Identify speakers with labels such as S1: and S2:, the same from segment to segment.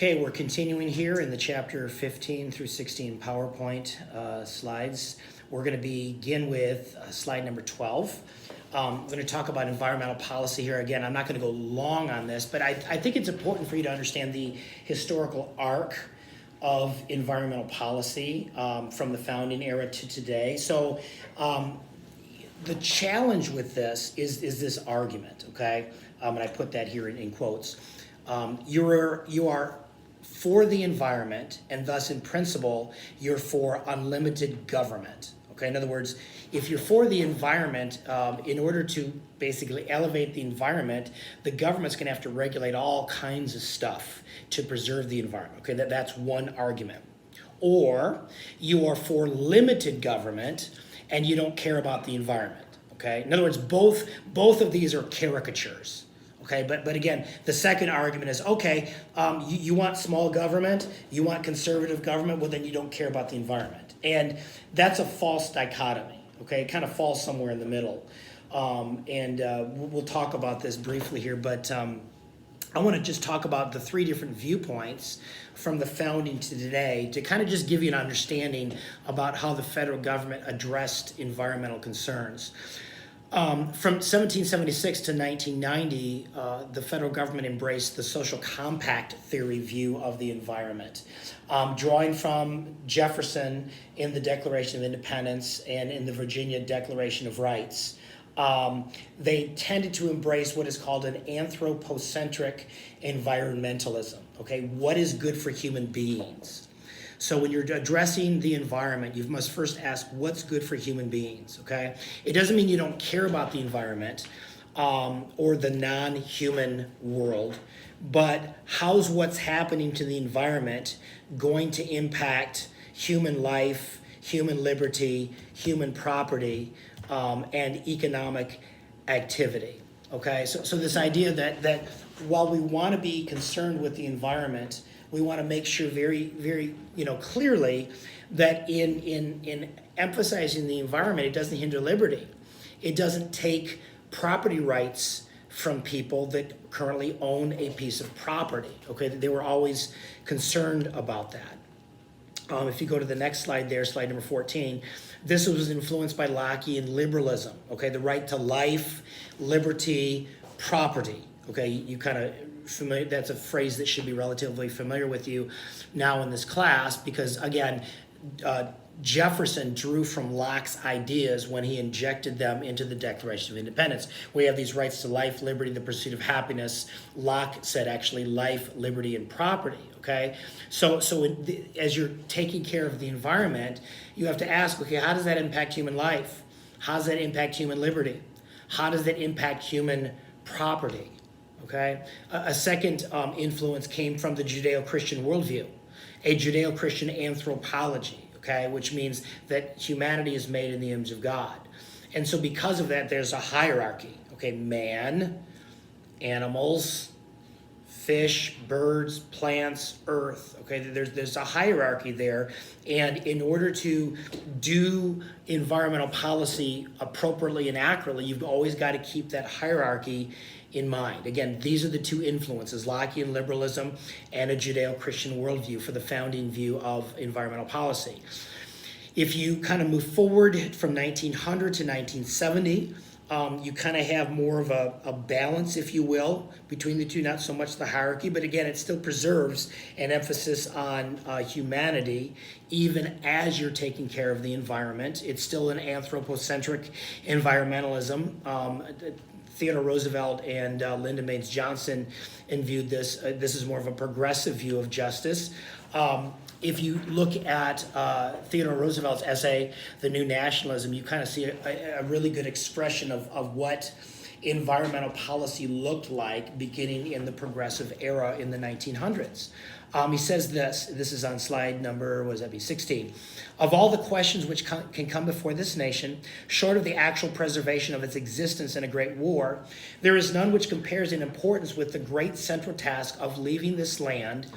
S1: Okay, we're continuing here in the chapter 15 through 16 PowerPoint slides. We're going to begin with slide number 12. I'm going to talk about environmental policy here. Again, I'm not going to go long on this, but I think it's important for you to understand the historical arc of environmental policy from the founding era to today. So the challenge with this is this argument, okay? And I put that here in quotes. You are for the environment, and thus in principle, you're for unlimited government. Okay, in other words, if you're for the environment, in order to basically elevate the environment, the government's going to have to regulate all kinds of stuff to preserve the environment. Okay, that's one argument. Or you are for limited government, and you don't care about the environment. Okay, in other words, both of these are caricatures. Okay, but again, the second argument is, okay, you want small government, you want conservative government, well then you don't care about the environment. And that's a false dichotomy, okay? It kind of falls somewhere in the middle. We'll talk about this briefly here, but I want to just talk about the three different viewpoints from the founding to today to kind of just give you an understanding about how the federal government addressed environmental concerns. From 1776 to 1990, the federal government embraced the social compact theory view of the environment, drawing from Jefferson in the Declaration of Independence and in the Virginia Declaration of Rights. They tended to embrace what is called an anthropocentric environmentalism. Okay, what is good for human beings? So when you're addressing the environment, you must first ask what's good for human beings, okay? It doesn't mean you don't care about the environment or the non-human world, but how's what's happening to the environment going to impact human life, human liberty, human property, and economic activity, okay? So this idea that while we want to be concerned with the environment, we want to make sure very, very, clearly that in emphasizing the environment, it doesn't hinder liberty. It doesn't take property rights from people that currently own a piece of property. Okay, they were always concerned about that. If you go to the next slide there, slide number 14, this was influenced by Lockean liberalism. Okay, the right to life, liberty, property. Okay, you kind of familiar, that's a phrase that should be relatively familiar with you now in this class because, again, Jefferson drew from Locke's ideas when he injected them into the Declaration of Independence. We have these rights to life, liberty, the pursuit of happiness. Locke said actually life, liberty, and property, okay? So as you're taking care of the environment, you have to ask, okay, how does that impact human life? How does that impact human liberty? How does that impact human property? Okay. A second influence came from the Judeo-Christian worldview, a Judeo-Christian anthropology, okay, which means that humanity is made in the image of God. And so because of that, there's a hierarchy, okay, man, animals, fish, birds, plants, earth, okay, there's a hierarchy there. And in order to do environmental policy appropriately and accurately, you've always got to keep that hierarchy in mind. Again, these are the two influences, Lockean liberalism and a Judeo-Christian worldview for the founding view of environmental policy. If you kind of move forward from 1900 to 1970, you kind of have more of a balance, if you will, between the two, not so much the hierarchy, but again, it still preserves an emphasis on humanity, even as you're taking care of the environment. It's still an anthropocentric environmentalism. Theodore Roosevelt and Lyndon Baines Johnson viewed this. This is more of a progressive view of justice. If you look at Theodore Roosevelt's essay, The New Nationalism, you kind of see a really good expression of what environmental policy looked like beginning in the progressive era in the 1900s. He says this is on slide number, 16. Of all the questions which can come before this nation, short of the actual preservation of its existence in a great war, there is none which compares in importance with the great central task of leaving this land,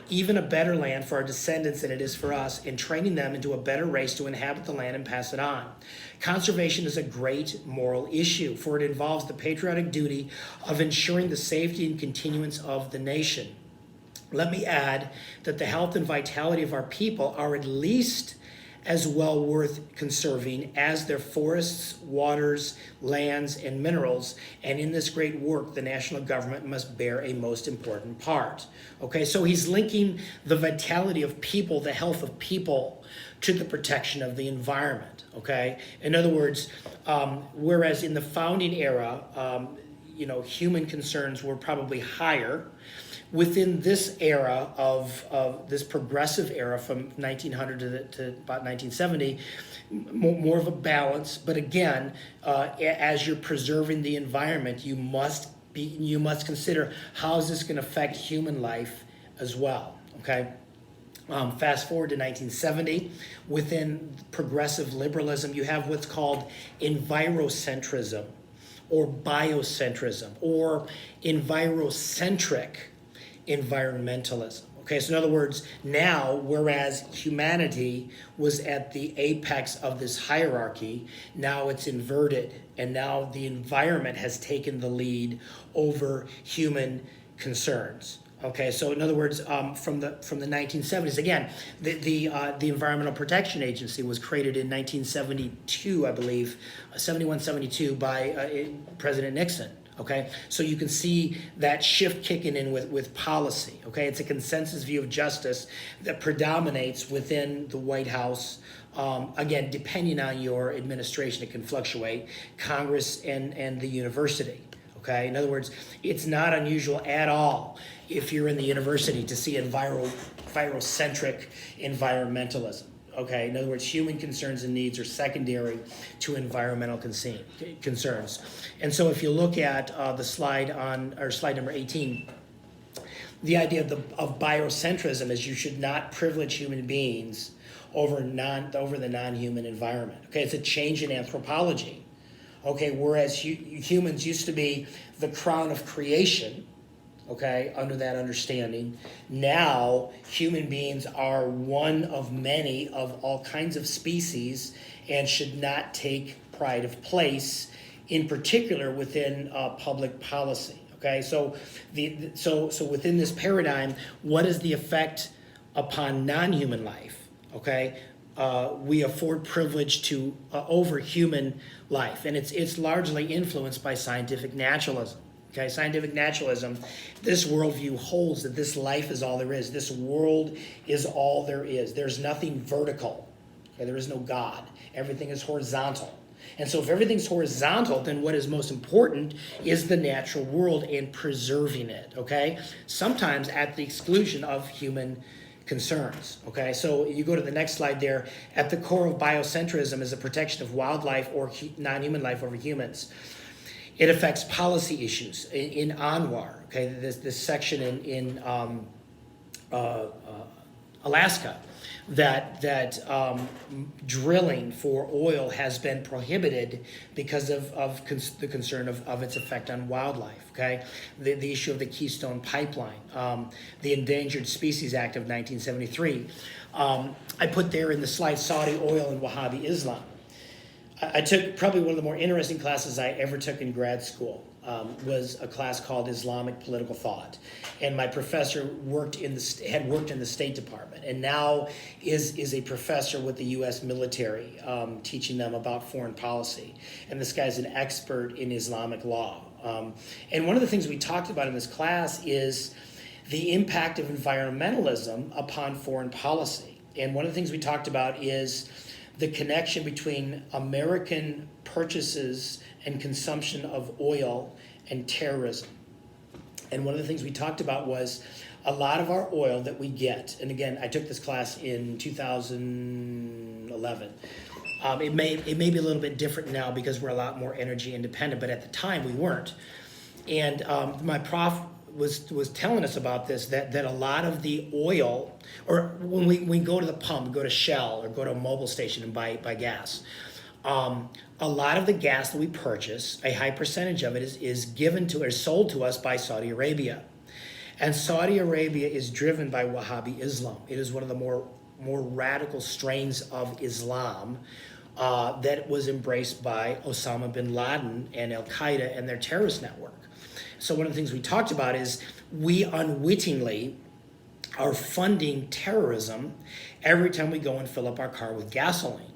S1: even a better land for our descendants than it is for us, and training them into a better race to inhabit the land and pass it on. Conservation is a great moral issue, for it involves the patriotic duty of ensuring the safety and continuance of the nation. Let me add that the health and vitality of our people are at least as well worth conserving as their forests, waters, lands, and minerals. And in this great work, the national government must bear a most important part. Okay, so he's linking the vitality of people, the health of people, to the protection of the environment. Okay, in other words, whereas in the founding era, human concerns were probably higher. Within this era of this progressive era from 1900 to about 1970, more of a balance. But again, as you're preserving the environment, you must consider how is this going to affect human life as well. Okay. Fast forward to 1970, within progressive liberalism, you have what's called envirocentrism, or biocentrism, or envirocentric environmentalism. Okay, so in other words, now, whereas humanity was at the apex of this hierarchy, now it's inverted, and now the environment has taken the lead over human concerns. Okay, so in other words, from the 1970s, again, the Environmental Protection Agency was created in 1972, I believe, 71, 72 by President Nixon. Okay, so you can see that shift kicking in with policy. Okay, it's a consensus view of justice that predominates within the White House. Again, depending on your administration, it can fluctuate. Congress and the university. Okay, in other words, it's not unusual at all if you're in the university to see envirocentric environmentalism. Okay, in other words, human concerns and needs are secondary to environmental concerns. And so if you look at the slide slide number 18, the idea of biocentrism is you should not privilege human beings over the non-human environment. Okay, it's a change in anthropology. Okay, whereas humans used to be the crown of creation, okay, under that understanding. Now, human beings are one of many of all kinds of species and should not take pride of place, in particular within public policy. Okay, so so within this paradigm, what is the effect upon non-human life? Okay, we afford privilege to over human life, and it's largely influenced by scientific naturalism. Okay, scientific naturalism, this worldview holds that this life is all there is. This world is all there is. There's nothing vertical. Okay, there is no God. Everything is horizontal. And so if everything's horizontal, then what is most important is the natural world and preserving it, okay? Sometimes at the exclusion of human concerns, okay? So you go to the next slide there. At the core of biocentrism is the protection of wildlife or non-human life over humans. It affects policy issues in ANWR, okay? This section in Alaska, that drilling for oil has been prohibited because of the concern of its effect on wildlife. Okay, the issue of the Keystone Pipeline, the Endangered Species Act of 1973. I put there in the slide Saudi oil and Wahhabi Islam. I took probably one of the more interesting classes I ever took in grad school. Was a class called Islamic Political Thought, and my professor had worked in the State Department, and now is a professor with the U.S. military, teaching them about foreign policy. And this guy's an expert in Islamic law. And one of the things we talked about in this class is the impact of environmentalism upon foreign policy. And one of the things we talked about is the connection between American purchases and consumption of oil and terrorism. And one of the things we talked about was a lot of our oil that we get, and again, I took this class in 2011. It may be a little bit different now because we're a lot more energy independent, but at the time we weren't. And my prof was telling us about this, that a lot of the oil, or when we go to the pump, go to Shell or go to a mobile station and buy gas, a lot of the gas that we purchase, a high percentage of it is given to or sold to us by Saudi Arabia. And Saudi Arabia is driven by Wahhabi Islam. It is one of the more radical strains of Islam that was embraced by Osama bin Laden and Al-Qaeda and their terrorist network. So one of the things we talked about is we unwittingly are funding terrorism every time we go and fill up our car with gasoline.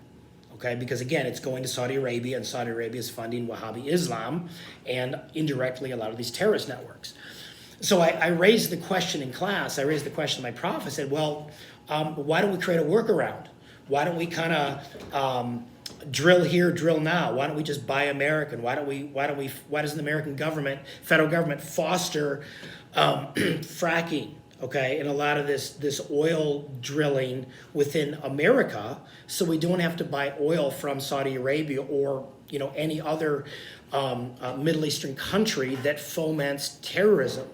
S1: Okay, because again, it's going to Saudi Arabia, and Saudi Arabia is funding Wahhabi Islam and indirectly a lot of these terrorist networks. So I raised the question in class, I raised the question to my prof, I said, well, why don't we create a workaround? Why don't we kind of drill here, drill now? Why don't we just buy American? Why doesn't the American government, federal government, foster fracking? Okay, and a lot of this oil drilling within America, so we don't have to buy oil from Saudi Arabia or any other Middle Eastern country that foments terrorism.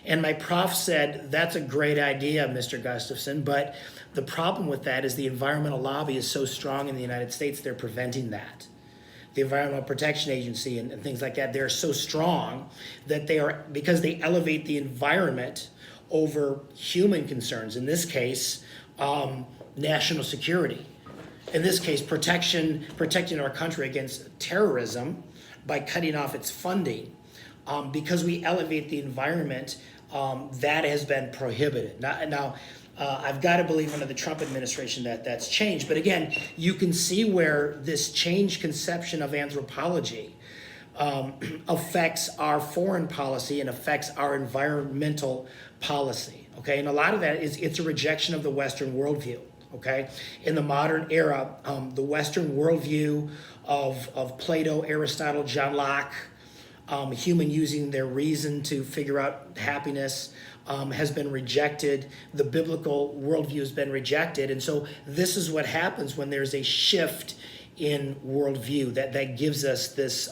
S1: And my prof said, that's a great idea, Mr. Gustafson, but the problem with that is the environmental lobby is so strong in the United States, they're preventing that. The Environmental Protection Agency and things like that, they're so strong that because they elevate the environment over human concerns, in this case, national security. In this case, protecting our country against terrorism by cutting off its funding. Because we elevate the environment, that has been prohibited. Now, I've got to believe under the Trump administration that's changed. But again, you can see where this changed conception of anthropology affects our foreign policy and affects our environmental policy. Okay, and a lot of that it's a rejection of the Western worldview. Okay, in the modern era, the Western worldview of Plato, Aristotle, John Locke, human using their reason to figure out happiness has been rejected. The biblical worldview has been rejected. And so this is what happens when there's a shift in worldview that gives us this,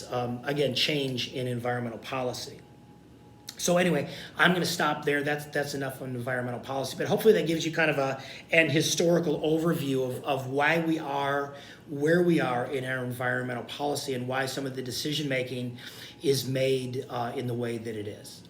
S1: again, change in environmental policy. So anyway, I'm going to stop there. That's enough on environmental policy. But hopefully that gives you kind of an historical overview of why we are where we are in our environmental policy and why some of the decision making is made in the way that it is.